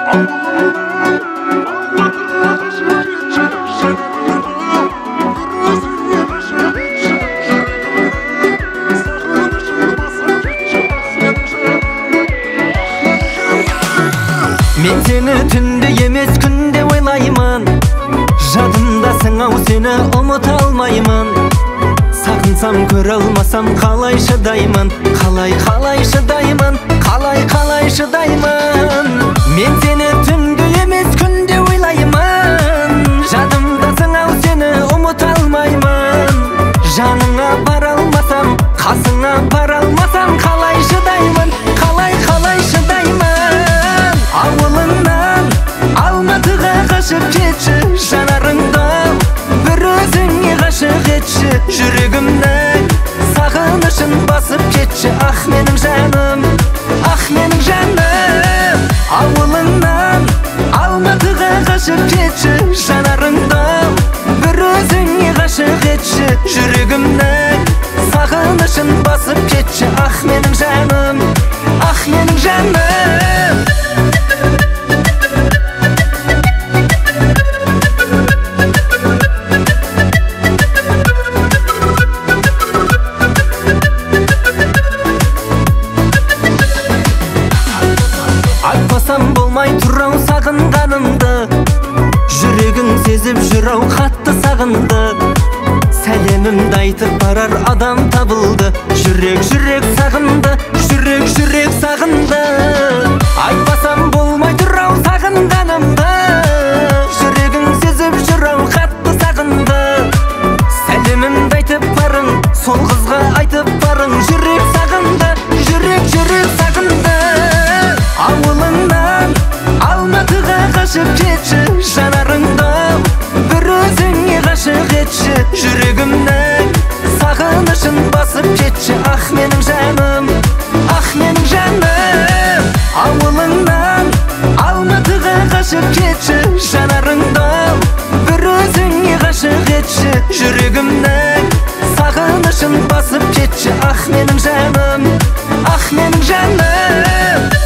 Мен сені түнде емес күнде ойлаймын, жадымдасың ау, сені ұмыта алмаймын. Сағынсам көре алмасам қалай шыдаймын, қалай шыдаймын, қалай шыдаймын. Мен сені түнде емес күнде ойлаймын, жадымдасың ау, сені ұмыта алмаймын. Жаныңа бара алмасам, қасыңа бара алмасам қалай шыдаймын, қалай шыдаймын. Ауылыңнан Алматыға қашып кетші, жанарыңды бір өзіңе ғашық етші. Жүрегімнің сағынышын басып кетші, ах менің жаным, ах менің жаным. Ауылыңнан Алматыға қашып кетші, жанарыңды бір өзіңе ғашық етші. Жүрегімнің сағынышын басып кетші, ах менің жаным, ах менің жаным. Айтпасам болмай тұрау сағынғанымды, жүрегің сезіп жүрау қатты сағынды. Сәлемімді айтып барар адам табылды, жүрек сағынды, жүрек сағынды. Айтпасам болмай тұрау сағынғанымды, жүрегің сезіп жүрау қатты сағынды. Сәлемімді айтып барың, сол қызға айтып барың, жүрек сағынды, жүрек сағынды. Ауылыңнан Алматыға қашып кетші, жанарыңды бір өзіңе ғашық етші. Жүрегімнің сағынышын басып кетші, ах менің жаным, ах менің жаным. Ауылыңнан Алматыға қашып кетші, жанарыңды бір өзіңе ғашық етші. Жүрегімнің сағынышын басып кетші, ах менің жаным, ах менің жаным.